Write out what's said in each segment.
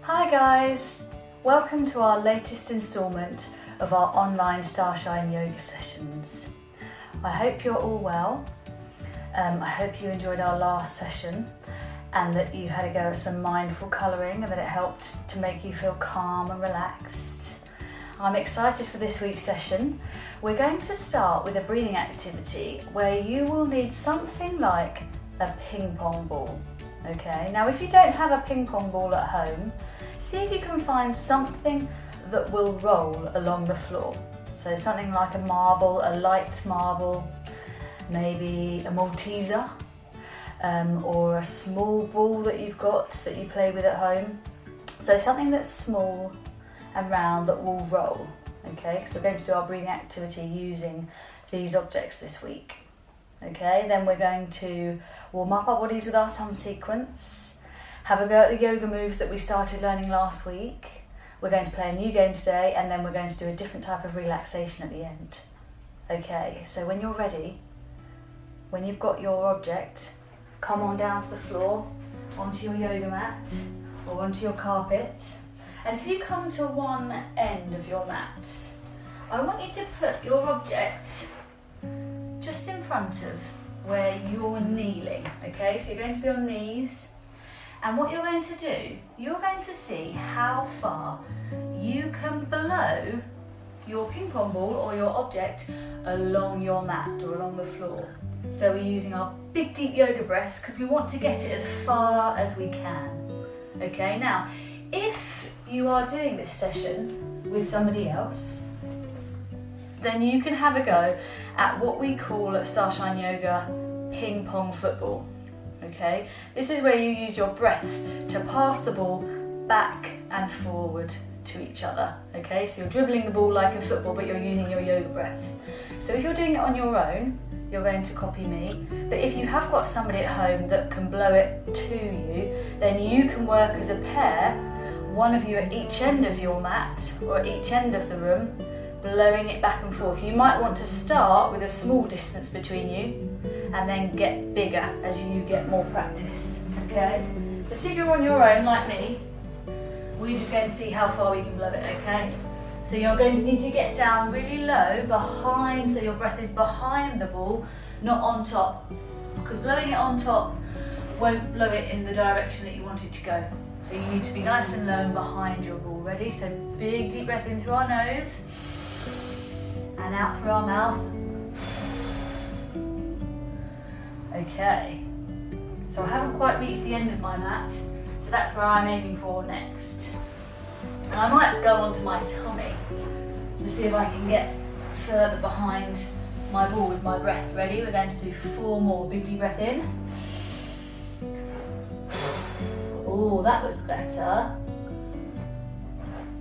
Hi guys, welcome to our latest instalment of our online Starshine Yoga sessions. I hope you're all well. I hope you enjoyed our last session and that you had a go at some mindful colouring and that it helped to make you feel calm and relaxed. I'm excited for this week's session. We're going to start with a breathing activity where you will need something like a ping pong ball. Okay, now if you don't have a ping pong ball at home, see if you can find something that will roll along the floor. So something like a marble, a light marble, maybe a Malteser, or a small ball that you've got that you play with at home. So something that's small and round that will roll. Okay, so we're going to do our breathing activity using these objects this week. Okay, then we're going to warm up our bodies with our sun sequence, have a go at the yoga moves that we started learning last week. We're going to play a new game today, and then we're going to do a different type of relaxation at the end. Okay, so when you're ready, when you've got your object, come on down to the floor, onto your yoga mat or onto your carpet. And if you come to one end of your mat, I want you to put your object just in front of where you're kneeling, okay? So you're going to be on knees, and what you're going to do, you're going to see how far you can blow your ping pong ball or your object along your mat or along the floor. So we're using our big deep yoga breaths because we want to get it as far as we can. Okay, now if you are doing this session with somebody else, then you can have a go at what we call at Starshine Yoga ping pong football. Okay, this is where you use your breath to pass the ball back and forward to each other. Okay, so you're dribbling the ball like a football, but you're using your yoga breath. So if you're doing it on your own, you're going to copy me, but if you have got somebody at home that can blow it to you, then you can work as a pair, one of you at each end of your mat or at each end of the room, blowing it back and forth. You might want to start with a small distance between you and then get bigger as you get more practice, okay? But if you're on your own, like me, we're just going to see how far we can blow it, okay? So you're going to need to get down really low behind, so your breath is behind the ball, not on top, because blowing it on top won't blow it in the direction that you want it to go. So you need to be nice and low and behind your ball. Ready? So big deep breath in through our nose and out through our mouth. Okay, so I haven't quite reached the end of my mat, so that's where I'm aiming for next. And I might go onto my tummy to see if I can get further behind my ball with my breath. Ready? We're going to do 4 more. Big deep breath in. Oh, that looks better.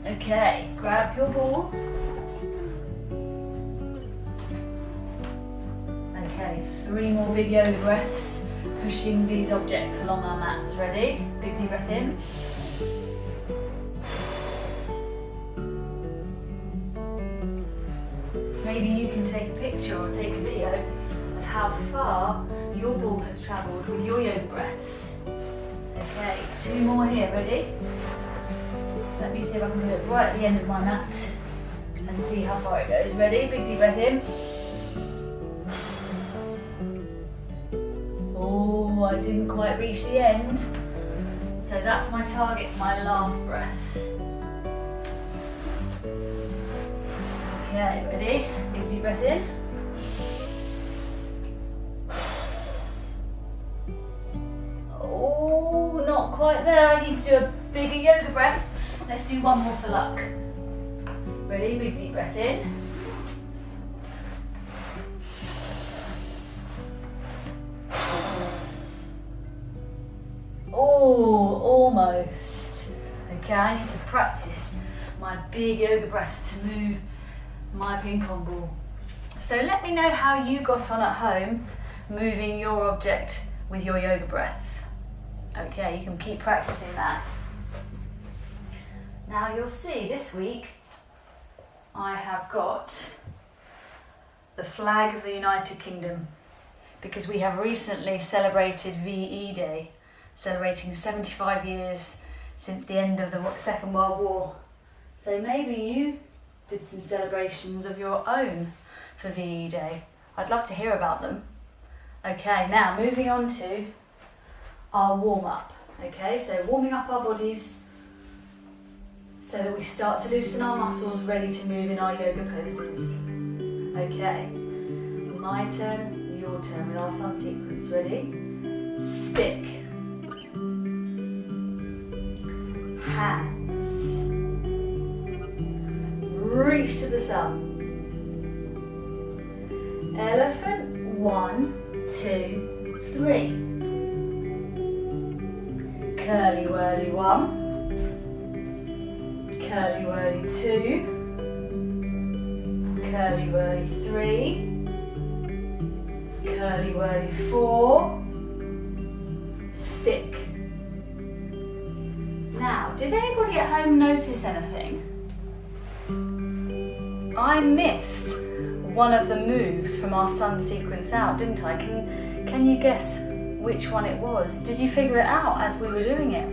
Okay, grab your ball. Okay, 3 more big yoga breaths, pushing these objects along our mats. Ready? Big deep breath in. Maybe you can take a picture or take a video of how far your ball has travelled with your yoga breath. Okay, 2 more here. Ready? Let me see if I can put it right at the end of my mat and see how far it goes. Ready? Big deep breath in. Oh, I didn't quite reach the end. So that's my target for my last breath. Okay, ready? Big deep breath in. Oh, not quite there. I need to do a bigger yoga breath. Let's do 1 more for luck. Ready? Big deep breath in. Oh, almost. Okay, I need to practice my big yoga breaths to move my ping pong ball. So let me know how you got on at home moving your object with your yoga breath. Okay, you can keep practicing that. Now you'll see this week I have got the flag of the United Kingdom because we have recently celebrated VE Day, celebrating 75 years since the end of the Second World War. So maybe you did some celebrations of your own for VE Day. I'd love to hear about them. Okay, now moving on to our warm-up. Okay, so warming up our bodies so that we start to loosen our muscles, ready to move in our yoga poses. Okay, my turn, your turn with our sun sequence. Ready? Stick. Hands. Reach to the sun. Elephant. 1, 2, 3. Curly whirly 1. Curly whirly 2. Curly whirly 3. Curly whirly 4. Stick. Now, did anybody at home notice anything? I missed one of the moves from our sun sequence out, didn't I? Can you guess which one it was? Did you figure it out as we were doing it?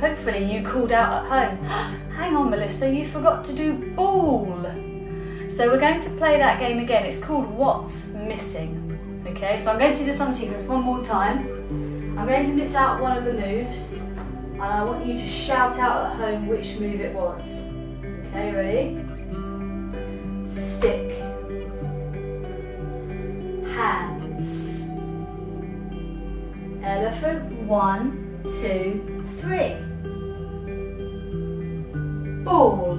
Hopefully you called out at home, hang on Melissa, you forgot to do ball. So we're going to play that game again. It's called What's Missing. Okay, so I'm going to do the sun sequence one more time. I'm going to miss out one of the moves, and I want you to shout out at home which move it was. Okay, ready? Stick. Hands. Elephant. 1, 2, 3. Ball.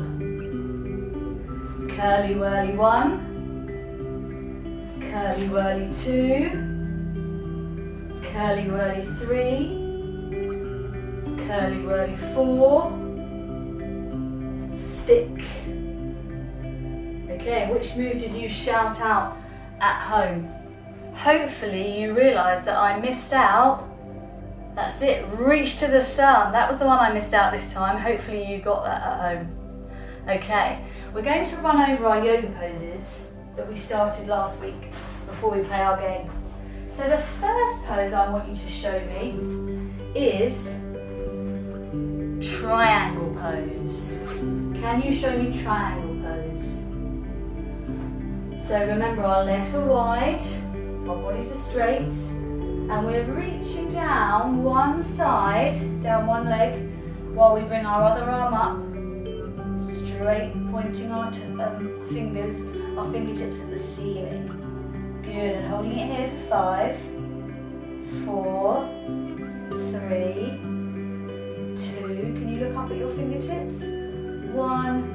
Curly whirly 1. Curly whirly 2. Curly whirly 3. Curly whirly 4. Stick. Okay, which move did you shout out at home? Hopefully you realised that I missed out. That's it, reach to the sun. That was the one I missed out this time. Hopefully you got that at home. Okay, we're going to run over our yoga poses that we started last week before we play our game. So the first pose I want you to show me is triangle pose. Can you show me triangle pose? So remember, our legs are wide, our bodies are straight, and we're reaching down one side, down one leg, while we bring our other arm up, straight, pointing our fingertips at the ceiling. Good, and holding it here for 5, 4, 3, 2. Can you look up at your fingertips? 1.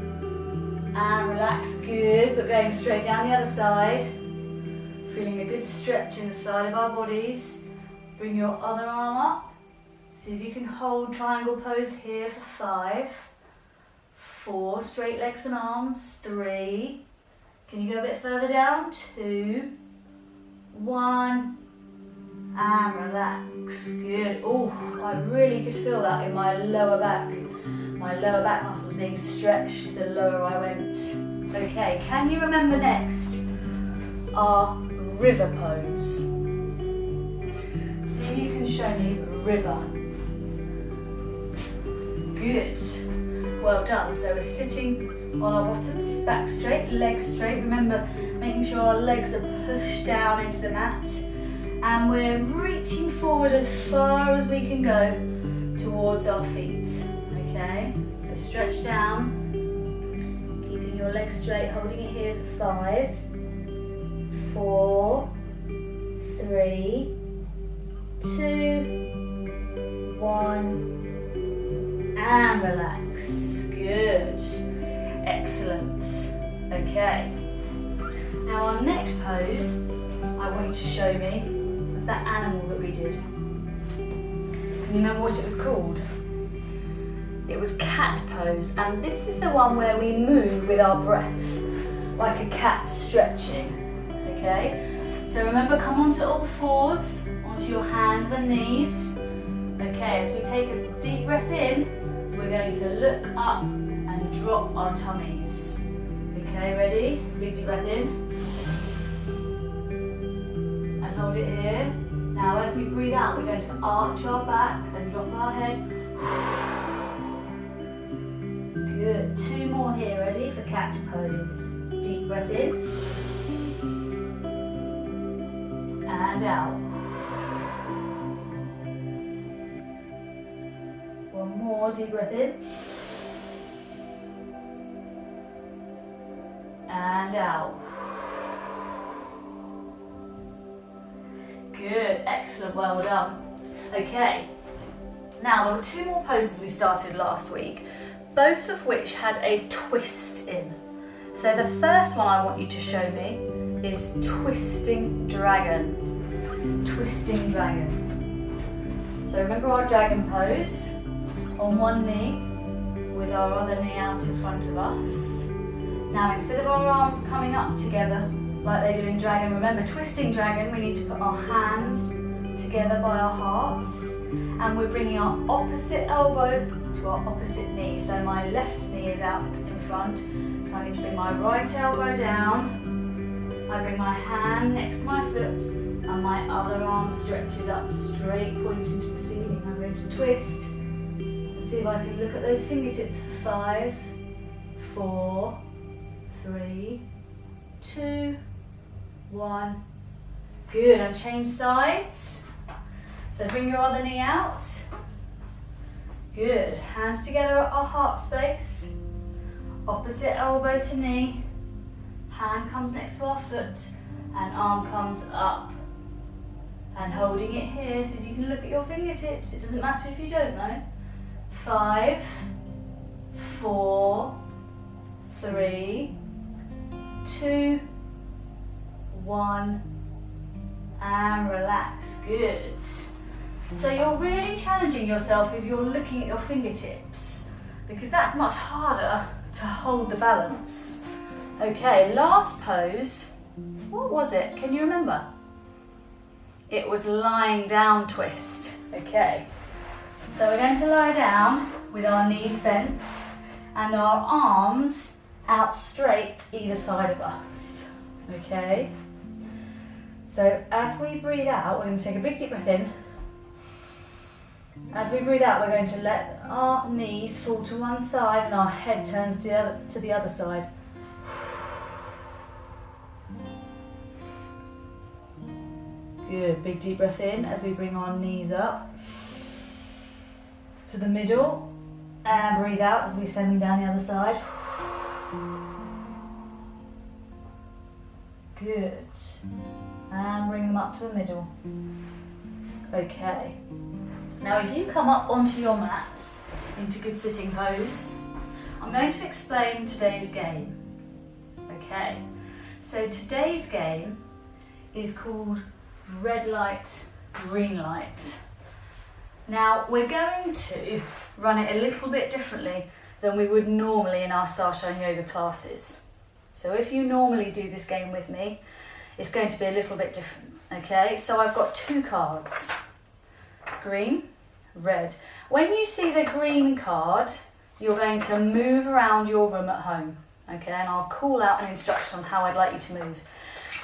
And relax, good, but going straight down the other side. Feeling a good stretch in the side of our bodies. Bring your other arm up. See if you can hold triangle pose here for 5, 4, straight legs and arms, 3. Can you go a bit further down? 2, 1, and relax, good. Oh, I really could feel that in my lower back. My lower back muscles being stretched the lower I went. Okay, can you remember next our river pose? See if you can show me river. Good, well done. So we're sitting on our bottoms, back straight, legs straight. Remember, making sure our legs are pushed down into the mat. And we're reaching forward as far as we can go towards our feet. Okay, so stretch down, keeping your legs straight, holding it here for 5, 4, 3, 2, 1, and relax. Good, excellent. Okay, now our next pose I want you to show me was that animal that we did. Can you remember what it was called? It was cat pose, and this is the one where we move with our breath, like a cat stretching, okay? So remember, come onto all fours, onto your hands and knees. Okay, as we take a deep breath in, we're going to look up and drop our tummies. Okay, ready? Big deep breath in. And hold it here. Now as we breathe out, we're going to arch our back and drop our head. Good. 2 more here, ready for cat pose. Deep breath in. And out. 1 more, deep breath in. And out. Good, excellent, well done. Okay, now there were 2 more poses we started last week, both of which had a twist in. So the first one I want you to show me is twisting dragon. Twisting dragon. So remember our dragon pose, on 1 knee, with our other knee out in front of us. Now instead of our arms coming up together like they do in dragon, remember twisting dragon, we need to put our hands together by our hearts, and we're bringing our opposite elbow to our opposite knee. So my left knee is out in front, so I need to bring my right elbow down. I bring my hand next to my foot, and my other arm stretches up straight, pointing to the ceiling. I'm going to twist and see if I can look at those fingertips for 5, 4, 3, 2, 1. Good, and change sides. So bring your other knee out. Good, hands together at our heart space. Opposite elbow to knee. Hand comes next to our foot and arm comes up. And holding it here so you can look at your fingertips. It doesn't matter if you don't though. 5, 4, 3, 2, 1, and relax. Good. So you're really challenging yourself if you're looking at your fingertips, because that's much harder to hold the balance. Okay, last pose. What was it? Can you remember? It was lying down twist. Okay, so we're going to lie down with our knees bent and our arms out straight either side of us. Okay, so as we breathe out, we're going to take a big deep breath in. As we breathe out, we're going to let our knees fall to one side and our head turns to the other side. Good, big deep breath in as we bring our knees up to the middle, and breathe out as we send them down the other side. Good, and bring them up to the middle. Okay, now if you come up onto your mats into good sitting pose, I'm going to explain today's game. Okay, so today's game is called red light, green light. Now we're going to run it a little bit differently than we would normally in our Starshine Yoga classes. So if you normally do this game with me, it's going to be a little bit different. Okay, so I've got 2 cards, green, red. When you see the green card, you're going to move around your room at home. Okay, and I'll call out an instruction on how I'd like you to move.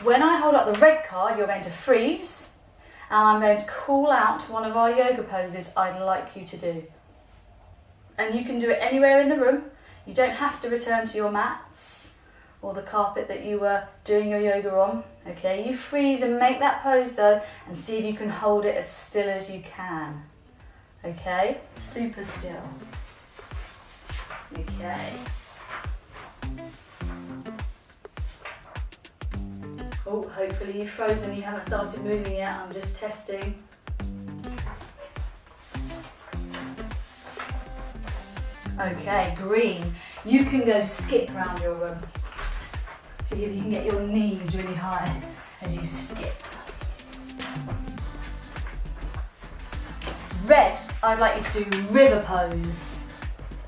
When I hold up the red card, you're going to freeze, and I'm going to call out one of our yoga poses I'd like you to do. And you can do it anywhere in the room. You don't have to return to your mats or the carpet that you were doing your yoga on. Okay, you freeze and make that pose though, and see if you can hold it as still as you can. Okay, super still. Okay. Oh, hopefully you've frozen, you haven't started moving yet, I'm just testing. Okay, green. You can go skip around your room. See if you can get your knees really high as you skip. Red, I'd like you to do river pose.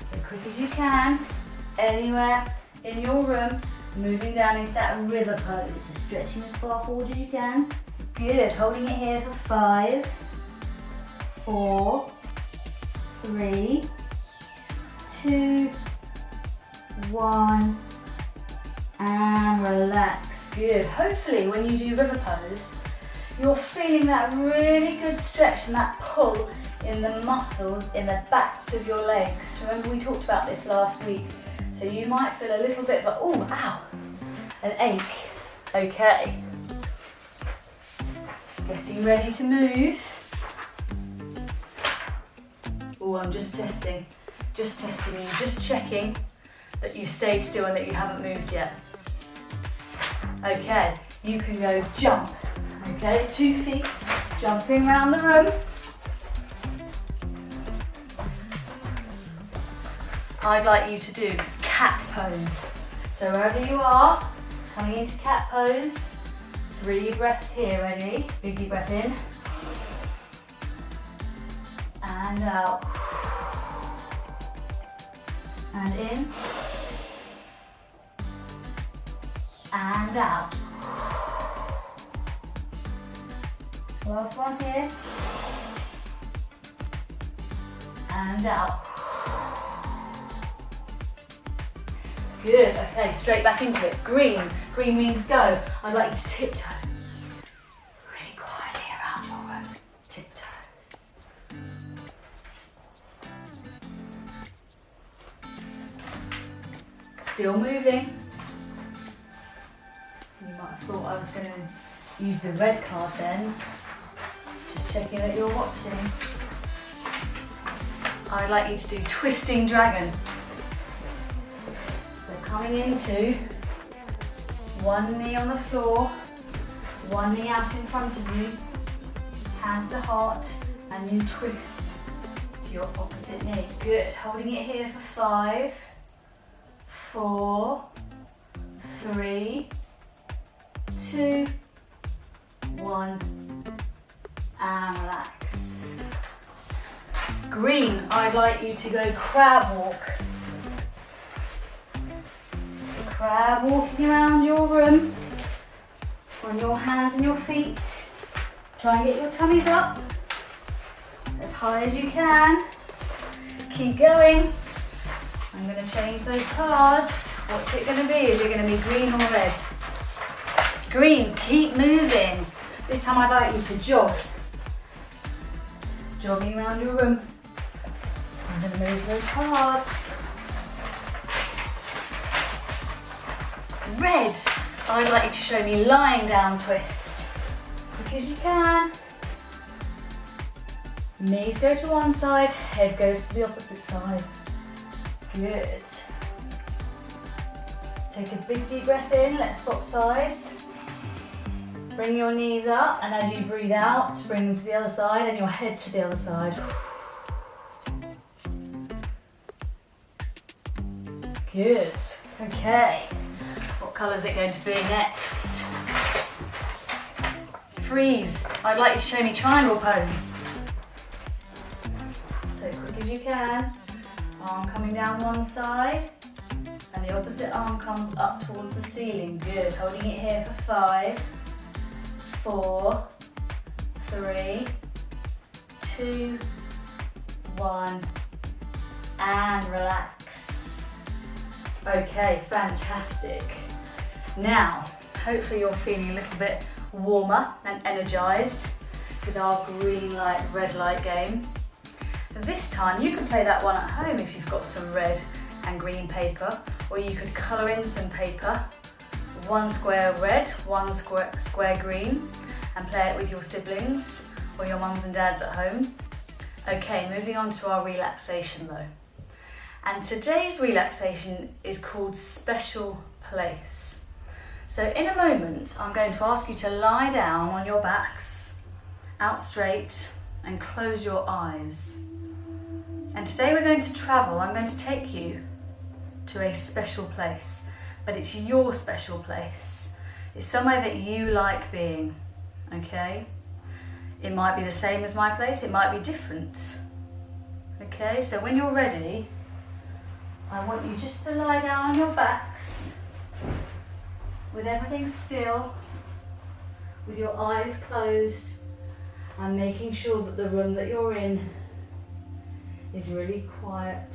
As quick as you can, anywhere in your room. Moving down into that river pose, stretching as far forward as you can. Good, holding it here for 5, 4, 3, 2, 1, and relax. Good, hopefully when you do river pose, you're feeling that really good stretch and that pull in the muscles in the backs of your legs. Remember we talked about this last week. So you might feel a little bit of, oh, ow, an ache. Okay. Getting ready to move. Oh, I'm just testing you, just checking that you stayed still and that you haven't moved yet. Okay, you can go jump. Okay, 2 feet, jumping around the room. I'd like you to do cat pose. So wherever you are, coming into cat pose, 3 breaths here, ready? Big deep breath in. And out. And in. And out. Last one here. And out. Good, okay, straight back into it. Green. Green means go. I'd like you to tiptoe. Really quietly around your room. Tiptoes. Still moving. You might have thought I was going to use the red card then. Just checking that you're watching. I'd like you to do twisting dragon. So coming into one knee on the floor, one knee out in front of you, hands to heart, and you twist to your opposite knee. Good, holding it here for 5, 4, 3, 2, 1, and relax. Green, I'd like you to go crab walk. So crab walking around your room on your hands and your feet. Try and get your tummies up as high as you can. Keep going. I'm going to change those cards. What's it going to be? Is it going to be green or red? Green, keep moving. This time I'd like you to jog. Jogging around your room. I'm going to move those cards. Red, I'd like you to show me lying down twist. Quick as you can. Knees go to one side, head goes to the opposite side. Good. Take a big deep breath in, let's swap sides. Bring your knees up, and as you breathe out, bring them to the other side and your head to the other side. Good. Okay. What colour is it going to be next? Freeze. I'd like you to show me triangle pose. So quick as you can. Arm coming down one side, and the opposite arm comes up towards the ceiling. Good. Holding it here for 5, 4, 3, 2, 1, and relax. Okay, fantastic. Now, hopefully you're feeling a little bit warmer and energized with our green light, red light game. This time you can play that one at home if you've got some red and green paper, or you could colour in some paper, 1 square red, 1 square green, and play it with your siblings or your mums and dads at home. Okay, moving on to our relaxation though. And today's relaxation is called Special Place. So in a moment, I'm going to ask you to lie down on your backs, out straight, and close your eyes. And today we're going to travel. I'm going to take you to a special place, but it's your special place. It's somewhere that you like being, okay? It might be the same as my place, it might be different. Okay, so when you're ready, I want you just to lie down on your backs with everything still, with your eyes closed, and making sure that the room that you're in is really quiet.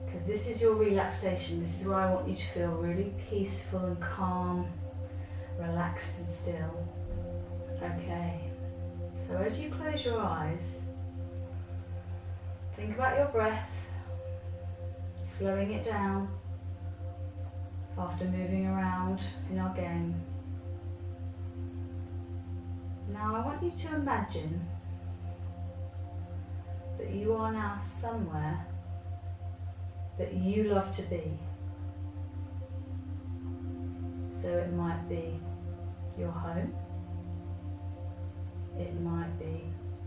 Because this is your relaxation, this is where I want you to feel really peaceful and calm, relaxed and still. Okay, so as you close your eyes, think about your breath. slowing it down after moving around in our game. Now I want you to imagine that you are now somewhere that you love to be. So it might be your home, it might be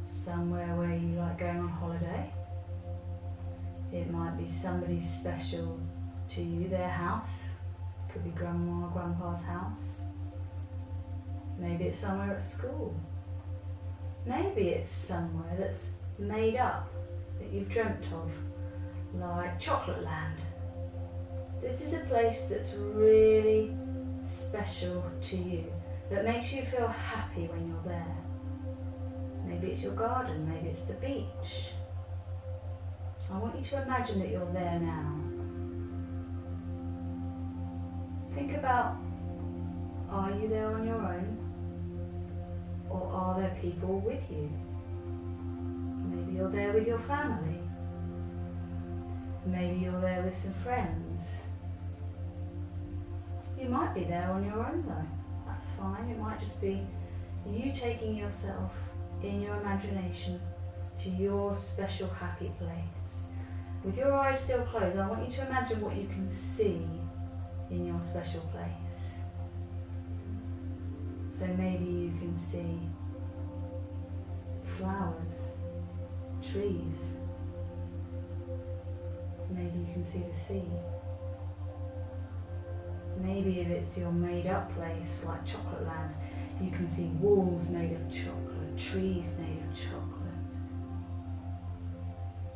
somewhere where you like going on holiday, it might be somebody special to you, their house, could be grandma or grandpa's house, maybe it's somewhere at school, maybe it's somewhere that's made up that you've dreamt of, like Chocolate Land. This is a place that's really special to you, that makes you feel happy when you're there. Maybe it's your garden, maybe it's the beach. I want you to imagine that you're there now. Think about, are you there on your own? Or are there people with you? Maybe you're there with your family. Maybe you're there with some friends. You might be there on your own though. That's fine. It might just be you taking yourself in your imagination to your special happy place. With your eyes still closed, I want you to imagine what you can see in your special place. So maybe you can see flowers, trees. Maybe you can see the sea. Maybe if it's your made up place like Chocolate Land, you can see walls made of chocolate, trees made of chocolate.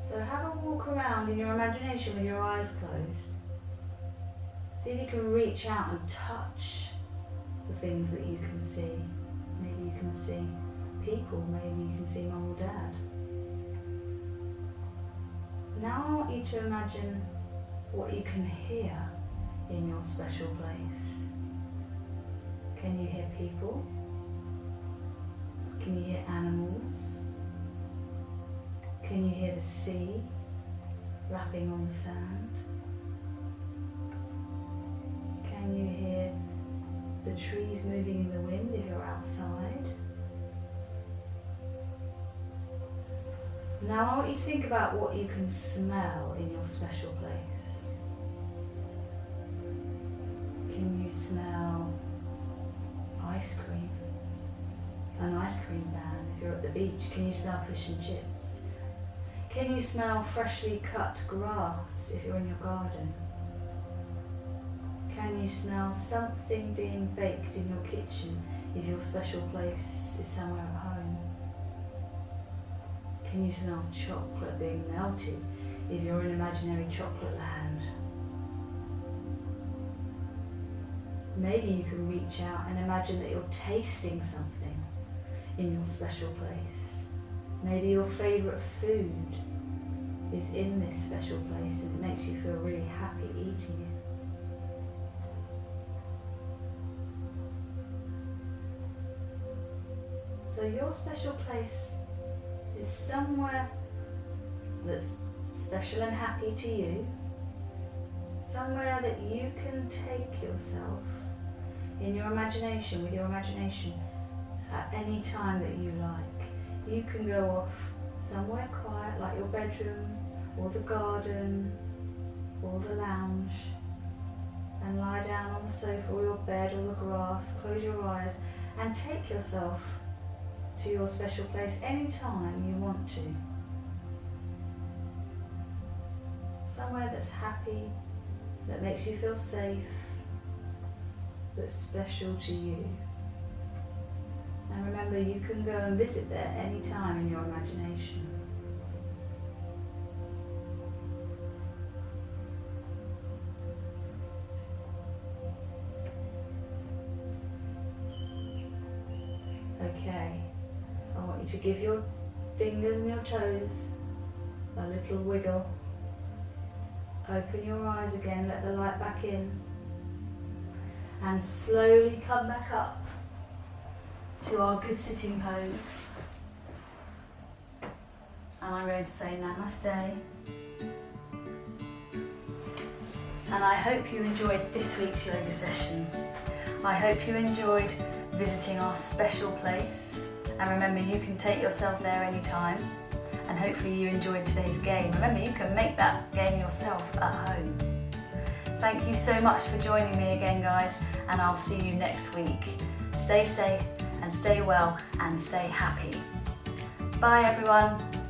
So have a walk around in your imagination with your eyes closed. See if you can reach out and touch the things that you can see. Maybe you can see people, maybe you can see mum or dad. Now I want you to imagine what you can hear in your special place. Can you hear people? Can you hear animals? Can you hear the sea lapping on the sand? Can you hear the trees moving in the wind if you're outside? Now I want you to think about what you can smell in your special place. Can you smell ice cream? An ice cream van if you're at the beach. Can you smell fish and chips? Can you smell freshly cut grass if you're in your garden? Can you smell something being baked in your kitchen if your special place is somewhere at home? Can you smell chocolate being melted if you're in imaginary Chocolate Land? Maybe you can reach out and imagine that you're tasting something in your special place. Maybe your favourite food is in this special place and it makes you feel really happy eating it. So your special place is somewhere that's special and happy to you, somewhere that you can take yourself in your imagination, with your imagination, at any time that you like. You can go off somewhere quiet like your bedroom or the garden or the lounge and lie down on the sofa or your bed or the grass, close your eyes and take yourself to your special place anytime you want to. Somewhere that's happy, that makes you feel safe, that's special to you. And remember, you can go and visit there anytime in your imagination. Okay. I want you to give your fingers and your toes a little wiggle. Open your eyes again, let the light back in. And slowly come back up to our good sitting pose. And I'm going to say namaste. and I hope you enjoyed this week's yoga session. I hope you enjoyed visiting our special place, and remember, you can take yourself there anytime. And hopefully you enjoyed today's game. Remember, you can make that game yourself at home. Thank you so much for joining me again, guys, and I'll see you next week. Stay safe and stay well and stay happy. Bye everyone.